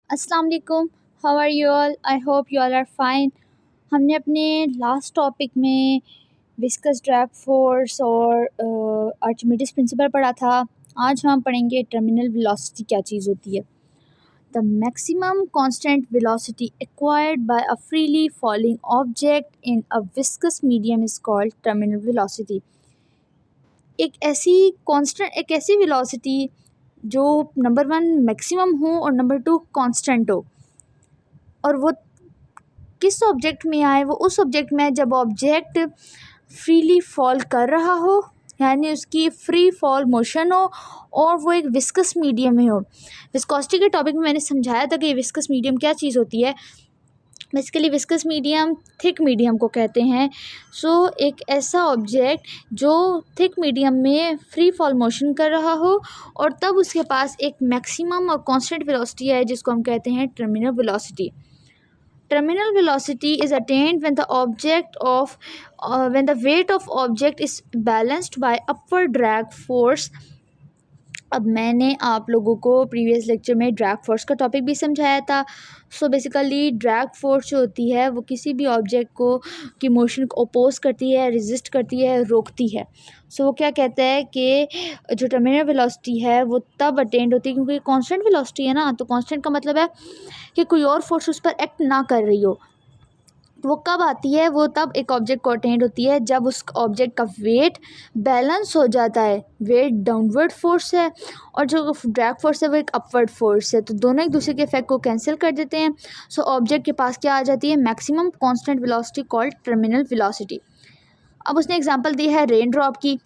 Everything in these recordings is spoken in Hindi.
अस्सलाम वालेकुम। How are you all? I hope you all are fine. हमने अपने लास्ट टॉपिक में विस्कस ड्रैग फोर्स और आर्चिमिडीज प्रिंसिपल पढ़ा था। आज हम पढ़ेंगे टर्मिनल वेलोसिटी क्या चीज़ होती है। The maximum constant velocity acquired by a freely falling object in a viscous medium is called terminal velocity. एक ऐसी वेलोसिटी जो नंबर 1 मैक्सिमम हो और नंबर 2 कांस्टेंट हो, और वो किस ऑब्जेक्ट में आए? वो उस ऑब्जेक्ट में जब ऑब्जेक्ट फ्रीली फॉल कर रहा हो, यानी उसकी फ्री फॉल मोशन हो, और वो एक विस्कस मीडियम में हो। विस्कोसिटी के टॉपिक में मैंने समझाया था कि विस्कस मीडियम क्या चीज़ होती है। Basically viscous medium thick medium को कहते हैं। एक ऐसा ऑब्जेक्ट जो थिक मीडियम में फ्री फॉल मोशन कर रहा हो और तब उसके पास एक मैक्सिमम और कांस्टेंट वेलोसिटी है जिसको हम कहते हैं terminal velocity. Terminal velocity is attained when the weight of object is balanced by upward drag force। अब मैंने आप लोगों को प्रीवियस लेक्चर में ड्रैग फोर्स का टॉपिक भी समझाया था। बेसिकली ड्रैग फोर्स जो होती है वो किसी भी ऑब्जेक्ट को की मोशन को अपोज करती है, रेजिस्ट करती है, रोकती है। वो क्या कहता है कि जो टर्मिनल वेलोसिटी है वो तब अटेंड होती है क्योंकि कांस्टेंट वेलोसिटी है ना। तो कांस्टेंट का मतलब है कि कोई और फोर्स उस पर एक्ट ना कर रही हो। वो कब आती है? वो तब एक ऑब्जेक्ट को अटेंड होती है जब उस ऑब्जेक्ट का वेट बैलेंस हो जाता है। वेट डाउनवर्ड फोर्स है और जो ड्रैग फोर्स है वो एक अपवर्ड फोर्स है, तो दोनों एक दूसरे के इफेक्ट को कैंसिल कर देते हैं। ऑब्जेक्ट के पास क्या आ जाती है? Maximum constant velocity called terminal velocity. अब उसने एग्जांपल दी है रेन ड्रॉप की।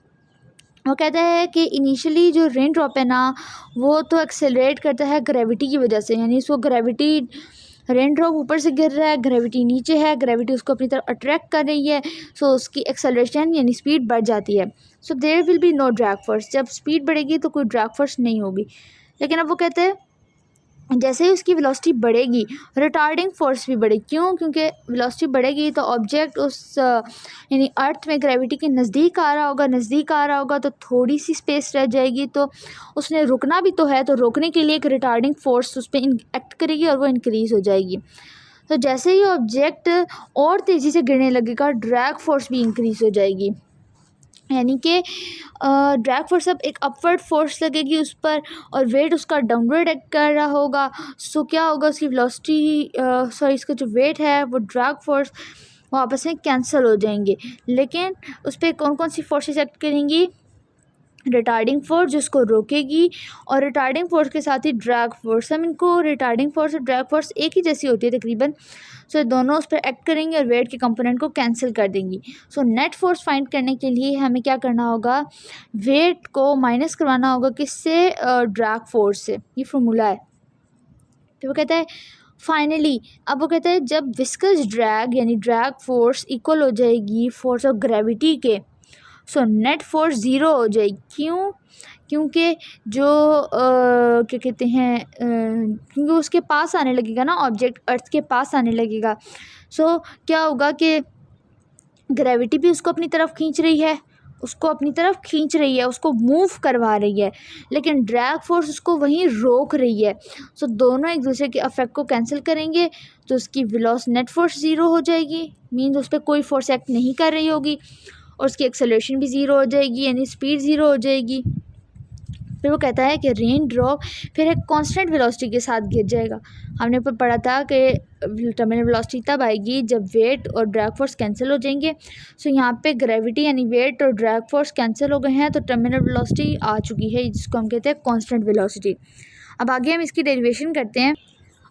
वो कहता है कि इनिशियली जो रेन ड्रॉप है ना वो तो एक्सेलरेट करता है ग्रेविटी की वजह से, यानी उसको ग्रेविटी, रेन ड्रॉप ऊपर से गिर रहा है, ग्रेविटी नीचे है, ग्रेविटी उसको अपनी तरफ अट्रैक्ट कर रही है। उसकी एक्सेलरेशन यानी स्पीड बढ़ जाती है। There will be no drag force. जब स्पीड बढ़ेगी तो कोई ड्रैग फोर्स नहीं होगी। लेकिन अब वो कहते हैं जैसे ही उसकी वेलोसिटी बढ़ेगी रिटार्डिंग फोर्स भी बढ़ेगी। क्यों? क्योंकि वेलोसिटी बढ़ेगी तो ऑब्जेक्ट उस यानी अर्थ में ग्रेविटी के नज़दीक आ रहा होगा तो थोड़ी सी स्पेस रह जाएगी, तो उसने रुकना भी तो है, तो रोकने के लिए एक रिटार्डिंग फोर्स उस पर एक्ट करेगी और वो इंक्रीज़ हो जाएगी। जैसे ही ऑब्जेक्ट और तेज़ी से गिरने लगेगा ड्रैग फोर्स भी इंक्रीज़ हो जाएगी, यानी कि ड्रैग फोर्स अब एक अपवर्ड फोर्स लगेगी उस पर और वेट उसका डाउनवर्ड एक्ट कर रहा होगा। क्या होगा? उसकी वेलोसिटी इसका जो वेट है वो ड्रैग फोर्स वो आपस में कैंसिल हो जाएंगे। लेकिन उस पर कौन कौन सी फोर्सेस एक्ट करेंगी? रिटार्डिंग फोर्स जिसको रोकेगी, और रिटार्डिंग फोर्स के साथ ही ड्रैग फोर्स। हम इनको रिटार्डिंग फोर्स और ड्रैग फोर्स एक ही जैसी होती है तकरीबन। दोनों उस पर एक्ट करेंगे और वेट के कंपोनेंट को कैंसिल कर देंगी। नेट फोर्स फाइंड करने के लिए हमें क्या करना होगा? वेट को माइनस करवाना होगा किससे? ड्रैग फोर्स से। ये फॉर्मूला है। तो वो कहता है फाइनली, अब वो कहता है जब विस्कस ड्रैग यानी ड्रैग फोर्स इक्वल हो जाएगी फोर्स ऑफ ग्रेविटी के, नेट फोर्स ज़ीरो हो जाएगी। क्यों? क्योंकि जो क्या कहते हैं क्योंकि उसके पास आने लगेगा ना, ऑब्जेक्ट अर्थ के पास आने लगेगा। क्या होगा कि ग्रेविटी भी उसको अपनी तरफ खींच रही है, उसको मूव करवा रही है, लेकिन ड्रैग फोर्स उसको वहीं रोक रही है। दोनों एक दूसरे के अफेक्ट को कैंसिल करेंगे तो उसकी नेट फोर्स ज़ीरो हो जाएगी, मीन्स उस पर कोई फोर्स एक्ट नहीं कर रही होगी, और उसकी एक्सेलरेशन भी ज़ीरो हो जाएगी, यानी स्पीड ज़ीरो हो जाएगी। फिर वो कहता है कि रेन ड्रॉप फिर एक कांस्टेंट वेलोसिटी के साथ गिर जाएगा। हमने ऊपर पढ़ा था कि टर्मिनल वेलोसिटी तब आएगी जब वेट और ड्रैग फोर्स कैंसिल हो जाएंगे। यहाँ पे ग्रेविटी यानी वेट और ड्रैग फोर्स कैंसिल हो गए हैं, तो टर्मिनल वेलोसिटी आ चुकी है जिसको हम कहते हैं कांस्टेंट वेलोसिटी। अब आगे हम इसकी डेरिवेशन करते हैं।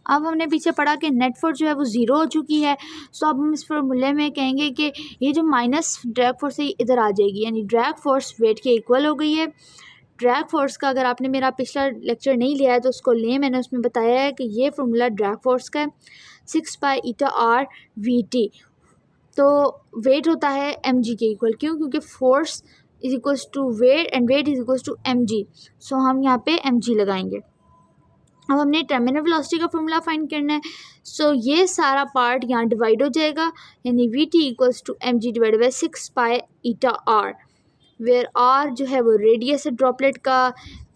अब हमने पीछे पढ़ा कि नेट फोर्स जो है वो ज़ीरो हो चुकी है। अब हम इस फॉर्मूले में कहेंगे कि ये जो माइनस ड्रैग फोर्स है इधर आ जाएगी, यानी ड्रैग फोर्स वेट के इक्वल हो गई है। ड्रैग फोर्स का अगर आपने मेरा पिछला लेक्चर नहीं लिया है तो उसको लें, मैंने उसमें बताया है कि ये फॉर्मूला ड्रैग फोर्स का है 6π∗r⁵ तो वेट होता है mg के इक्वल। क्यों? क्योंकि force is equals to weight and weight is equals to mg। हम यहाँ पे mg लगाएंगे। अब हमने टर्मिनल वेलोसिटी का फॉर्मूला फाइंड करना है। ये सारा पार्ट यहाँ डिवाइड हो जाएगा, यानी Vt equals to mg divide by 6π∗r, where r जो है वो रेडियस है ड्रॉपलेट का,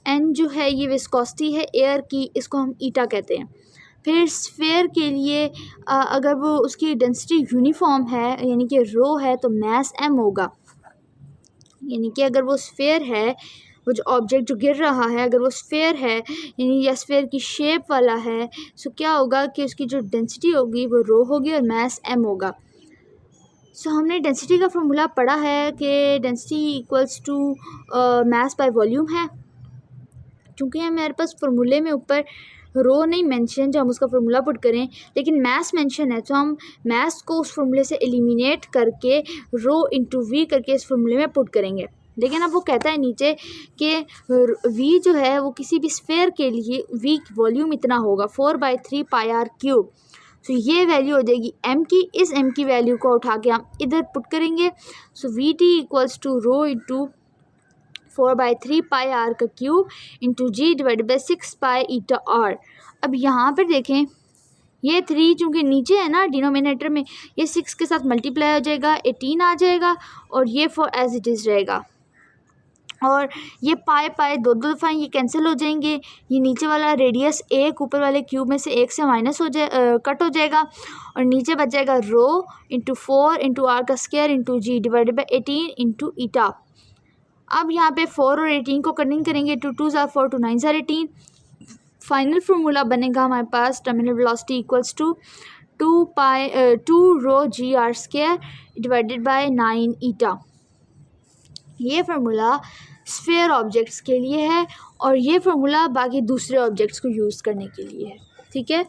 n जो है ये विस्कोसिटी है एयर की, इसको हम ईटा कहते हैं। फिर स्फेयर के लिए अगर वो उसकी डेंसिटी यूनिफॉर्म है यानी कि रो है तो मास m होगा। यानी कि अगर वो स्फेयर है, वो जो ऑब्जेक्ट जो गिर रहा है अगर वो स्फेयर है यानी या स्फेयर की शेप वाला है, सो क्या होगा कि उसकी जो डेंसिटी होगी वो रो होगी और मास m होगा। सो हमने डेंसिटी का फॉर्मूला पढ़ा है कि density equals to mass by volume है। क्योंकि हमारे पास फार्मूले में ऊपर रो नहीं मेंशन जो हम उसका फार्मूला पुट करें, लेकिन मास मेंशन है, तो हम मास को उस फार्मूले से एलिमिनेट करके रो इंटू वी करके इस फार्मूले में पुट करेंगे। लेकिन अब वो कहता है नीचे कि वी जो है वो किसी भी स्फेयर के लिए वी वॉल्यूम इतना होगा 4/3πr³। तो ये वैल्यू हो जाएगी m की। इस m की वैल्यू को उठा के हम इधर पुट करेंगे। So V T equals to rho into 4/3πr³ into G divided by 6π∗r। अब यहाँ पर देखें ये 3 चूँकि नीचे है ना डिनोमिनेटर में, ये 6 के साथ मल्टीप्लाई हो जाएगा, 18 आ जाएगा और ये 4 एज इट इज़ रहेगा। और ये पाई दो दफ़ा ये कैंसिल हो जाएंगे। ये नीचे वाला रेडियस एक ऊपर वाले क्यूब में से एक से माइनस हो जाए कट हो जाएगा और नीचे बच जाएगा रो इंटू 4 इंटू आर का square into G divided by 18 into eta. अब यहाँ पे 4 और 18 को कटिंग करेंगे, 2 2 ज़ार 4 2 9 ज़ार 18। फाइनल फार्मूला बनेगा हमारे पास terminal velocity equals to 2 rho g r square divided by 9 eta. ये फार्मूला स्फेयर ऑब्जेक्ट्स के लिए है और ये फार्मूला बाकी दूसरे ऑब्जेक्ट्स को यूज़ करने के लिए है। ठीक है,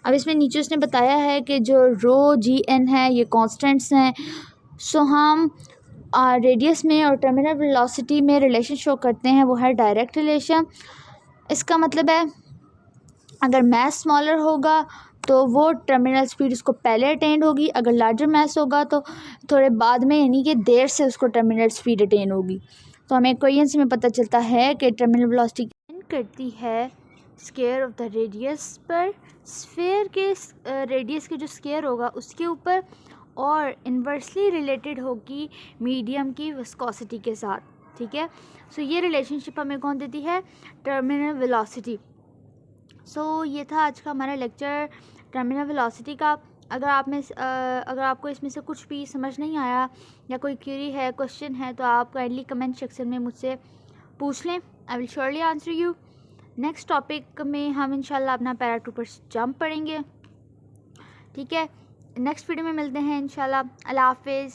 अब इसमें नीचे उसने बताया है कि जो रो जी एन है ये कांस्टेंट्स हैं। सो हम रेडियस में और टर्मिनल वेलोसिटी में रिलेशन शो करते हैं, वो है डायरेक्ट रिलेशन। इसका मतलब है अगर मास स्मॉलर होगा तो वो टर्मिनल स्पीड उसको पहले अटेंड होगी, अगर लार्जर मास होगा तो थोड़े बाद में यानी कि देर से उसको टर्मिनल स्पीड अटेंड होगी। तो हमें इक्वेशन से में पता चलता है कि टर्मिनल वेलोसिटी करती है स्क्वायर ऑफ द रेडियस पर स्फेयर के रेडियस के जो स्क्वायर होगा उसके ऊपर, और इन्वर्सली रिलेटेड होगी मीडियम की विस्कोसिटी के साथ। ठीक है, सो ये रिलेशनशिप हमें कौन देती है? Terminal velocity. सो ये था आज का हमारा लेक्चर टर्मिनल वेलोसिटी का। अगर आपको इसमें से कुछ भी समझ नहीं आया या कोई क्वेरी है, क्वेश्चन है, तो आप काइंडली कमेंट सेक्शन में मुझसे पूछ लें। I will surely answer you. Next topic में हम इंशाल्लाह अपना पैरा 2 पर जंप पढ़ेंगे। ठीक है, नेक्स्ट वीडियो में मिलते हैं इंशाल्लाह। अल्लाह हाफिज़।